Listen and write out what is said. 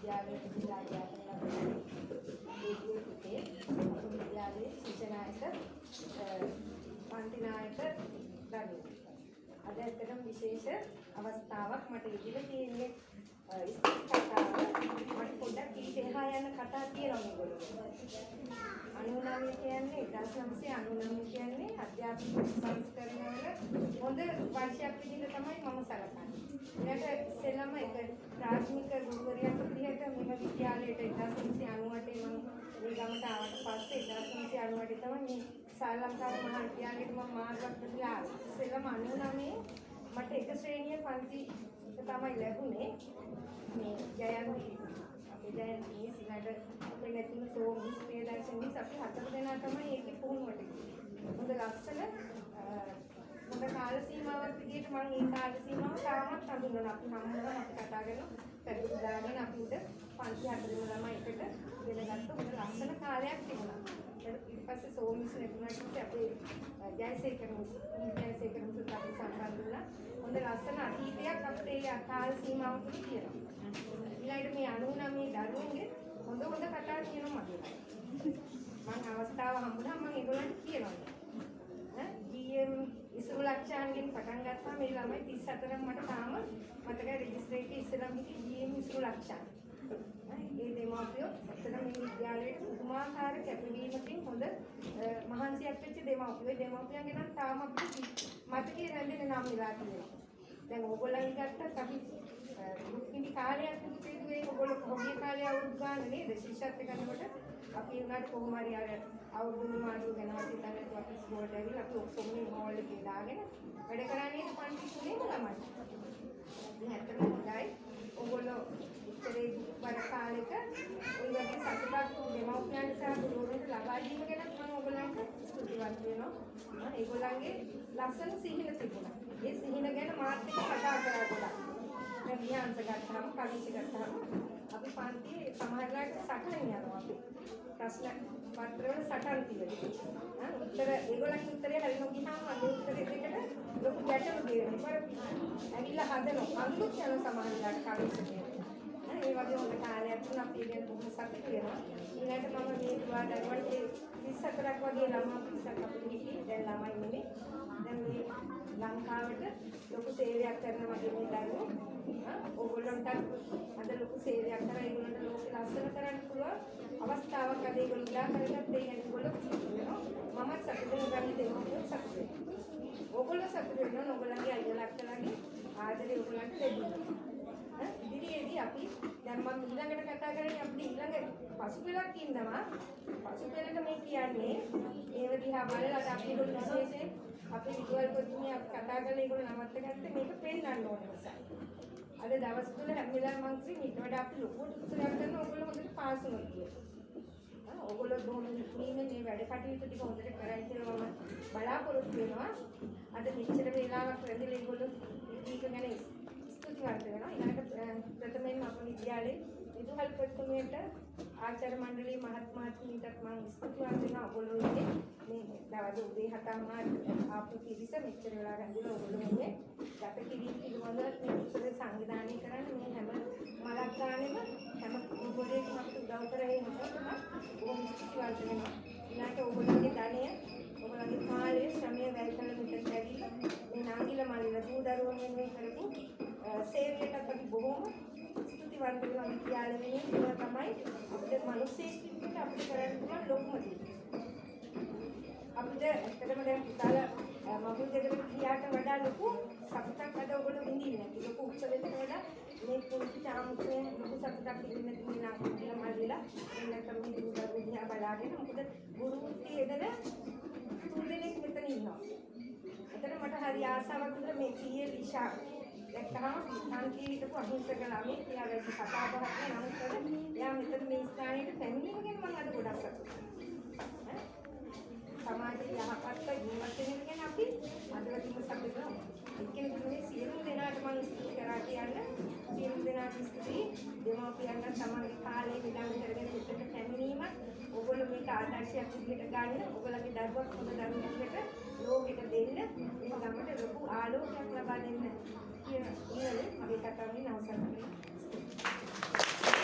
විද්‍යාලයේ විද්‍යා විද්‍යාලයේ ශිෂ්‍යනායක පන්තිනායක දරුවෝ. අද ඇත්තටම විශේෂ අවස්ථාවක් මට ඉදිරියේ තියෙන්නේ කතාව. මට පොඩ්ඩක් ඊට එහා යන කතා තියෙනවා මේගොල්ලෝ. 99 කියන්නේ 1999 කියන්නේ අධ්‍යාපන සංස්කරණය වල හොඳ වර්ෂයක් විදිහට තමයි මම සලකන්නේ. ඊට ඉස්සෙල්ලාම එක ප්‍රාථමික ගුරුවරියක් විදිහට මෙම විද්‍යාලයට 1998 මම මේ ගමට ආවට පස්සේ 1998 තමයි මේ ශ්‍රී ලංකා මහා විද්‍යාලයට මම මාර්ගවත් කරලා ආවේ. ඉස්සෙල්ලාම 99 මට එක ශ්‍රේණිය පන්ති තමයි ලැබුණේ. මේ ජයන්ති අපේ ජයන්ති සිනඩ අපේ නැතිව සෝමිස් ප්‍රේදර්ශනීස් අපි 4 දෙනා තමයි ඒකේ පුහුණුවට ගියේ. හොඳ ලස්සන හොඳ කාල සීමාවක් විදිහට මම මේ කාල සීමාව තාමත් හඳුන්වනවා. අපි හැමෝම අපි කතා කරනවා. පෙරදාගෙන අපි උඩ පන්ති 4 දෙනා ළමයි එකට දෙලගත්ත හොඳ ලස්සන කාලයක් තිබුණා. ඊට පස්සේ සෝමිස් නැතුණාට අපේ ජයසේකර මිස් අපි සම්බන්ධ වුණා. හොඳ ලස්සන අතීතයක් අපිට ඒ කාල සීමාව තුළ තියෙනවා. ඊළඟට මේ 99 දරුවන්ගේ හොඳ කතා කියනවා මගේ. මම අවස්ථාව හම්බුනා මම ඒගොල්ලන්ට කියනවා. GM ඉසුරු ලක්ෂාන්ගෙන් පටන් ගත්තා මේ ළමයි 34ක් මට තාම මතකයි රෙජිස්ටර් එකේ ඉස්සෙල්ලාම හිටියේ GM ඉසුරු ලක්ෂාන්. ඒ දෙමාපියෝ අතන මේ විද්‍යාලයේ පුදුමාකාර කැපවීමකින් හොඳ මහන්සියක් වෙච්ච දෙමාපියෝ. දෙමාපියන්ගේ නම් තාම අපිට මතකයේ රැඳෙන නම් වෙලා තියෙනවා. දැන් ඕගොල්ලන් ගත්තත් අපි මුත්කිනි කාලයක් තිබුණේ ඕගොල්ලෝ කොහොමද කාලේ අවුරුදු ගන්න නේද ශිෂ්‍යත්ව කරනකොට අපි උනාට කොහොම හරි අර අවුරුදු මාසෙ ගැනවත් හිතන්නේ අපි ස්කෝල්ට ඇවිල්ලා අපි ඔක්කොම මේ හෝල් එකේ දාගෙන වැඩ කරන්නේ පන්ති තුනේම ළමයි. ඉතින් ඇත්තටම හොඳයි. ඕගොල්ලෝ ඉතරේ වර කාලෙක ওই වගේ සතුටක් දෙමව්පියන් සහ ගුරුවරුන්ට ලබා දීම ගැන මම ඕගොල්ලන්ට ස්තුතිවන්ත වෙනවා. ඒගොල්ලන්ගේ ලස්සන සිහින තිබුණා. ඒ සිහින ගැන මාත් එක්ක කතා කරා ගොඩක්. දැන් විහාංශ ගත්තාම කවිශ ගත්තාම අපි පන්තියේ සමහරවිට සටහන් යනවා අපි. ප්‍රශ්න පත්‍රවල සටහන් තියෙනවා. උත්තර ඒගොල්ලන්ගේ උත්තරේ හරියම ගියාම අගේ උත්තරේ දෙකට ලොකු ගැටලු දෙනවා. ඇවිල්ලා හදනවා. අනුත් යන සමහරවිට කවිශ කියනවා. ඒ වගේ හොඳ කාලයක් තුන අපි ඉගෙන ගන්න සතුටු වෙනවා. ඊළඟට මම මේ දුවා දරුවන්ට 34ක් වගේ ළමා පිරිසක් අපිට හිටියේ. දැන් ළමයි නෙමෙයි. දැන් මේ ලංකාවට ලොකු සේවයක් කරන වගේ මේ දරුවෝ ඕගොල්ලන්ට අද ලොකු සේවයක් කරලා ඒගොල්ලන්ට ලෝකෙ ලස්සන කරන්න පුළුවන් අවස්ථාවක් අද ඒගොල්ලෝ උදා කරගත්ත ඒ ඒගොල්ලෝ වෙනවා. මමත් සතුටු වෙනවා දෙමව්පියෝ සතුටු වෙනවා. ඕගොල්ලෝ සතුටු වෙනවා ඕගොල්ලන්ගේ අයියලා අක්කලාගේ ආදරේ ඕගොල්ලන්ට ලැබෙනවා. ඉදිරියේදී අපි දැන් මම ඊළඟට කතා කරන්නේ අපිට ඊළඟ පසුපෙළක් ඉන්නවා. පසුපෙළට මේ කියන්නේ ඒව දිහා බලලා අපි ඒගොල්ලෝ විශේෂයෙන් අපේ විදුවල් පොතුමිය කතා කරලා ඒගොල්ලෝ නවත්ත ගත්තේ මේක පෙන්නන්න ඕන නිසා. අද දවස් තුන හැම වෙලාවෙම මම කිව්වේ ඊට වඩා අපි ලොකු උත්සාහයක් කරන ඕගොල්ලෝ හොඳට පාස් වුණා කියලා. ඕගොල්ලෝ බොහොම නිමේ මේ වැඩ කටයුතු ටික හොඳට කරයි කියලා මම බලාපොරොත්තු වෙනවා. අද මෙච්චර වේලාවක් රැඳිලා ඒගොල්ලෝ මේක ගැන ස්තුතිවන්ත වෙනවා. ඊළඟට ප්‍රථමයෙන් අපේ විද්‍යාලයේ විදුහල් පොතුමියට ආචාර්ය මණ්ඩලයේ මහත්මයාටත් මම ස්තුතිවන්ත වෙනවා. ඔයගොල්ලෝ ඉන්නේ මේ දවස් උදේ 7:00 ආපු කිරිස මෙච්චර වෙලා රැඳිලා ඔයගොල්ලෝ ඉන්නේ ගත කිරීම පිළිබඳව මේ උත්සවය සංවිධානය කරන්න මේ හැම මලක් ගානෙම හැම ගුරුවරයෙක්ම අපිට උදව් කරේ මොකද බොහොම ස්තුතිවන්ත වෙනවා. ඊළඟට ඔයගොල්ලෝගේ ධනය ඔයගොල්ලෝගේ කාලය ශ්‍රමය වැය කළ මෙතන ඇවිල්ලා මේ නාගිල මල්ලිලා දූ දරුවන් වෙනුවෙන් කරපු සේවයට අපි බොහොම ස්තුතිවන්ත වෙනවා. විද්‍යාල වෙනුවෙන් තමයි අපිට මිනිස්සෙක් විදිහට අපිට කරන්න පුළුවන් ලොකුම දේ. අපිට ඇත්තටම දැන් පුතාලා මගුල් දෙකට ගියාට වඩා ලොකු සතුටක් අද ඔයගොල්ලෝ විඳින්නේ නැහැ. ලොකු උත්සවයකට වඩා මේ පුංචි චාමුකේ ලොකු සතුටක් විඳින්න තියෙනවා කියලා මල්ලිලා එන්නකම් මේ දුරු දිහා බලාගෙන මොකද ගුරු වෘත්තිය එදෙන තුන් දෙනෙක් මෙතන ඉන්නවා. එතන මට හරි ආසාවක් තිබුණා මේ කීයේ ලිෂා දැක්කම ශාන්තිය හිටපු අහිංසක ළමයි එයා වැඩි කතා බහක් නමුත් එයා මෙතන මේ ස්ථානයේ පැමිණීම ගැන මම අද ගොඩක් සතුටුයි. සමාජයේ යහපත් ජීවත් වෙන ගැන අපි අදවදීම සතුටු වෙනවා. එක්කෙනෙකුගේ සියලු දෙනාට මම ස්තුති කරා කියන්නේ සියලු දෙනාට ස්තුති දෙමාපියන්ට තමන්ගේ කාලේ විලංගු කරගෙන මෙතන පැමිණීම ඕගොල්ලෝ මේක ආදර්ශයක් විදිහට ගන්න ඕගොල්ලන්ගේ දරුවක් හොඳ දරුවෙක් විදිහට ලෝකෙට දෙන්න මේ ගමට ලොකු ආලෝකයක් ලබා දෙන්න කියන ඉන්නේ අපි කතාවේ අවසන් කරන්නේ.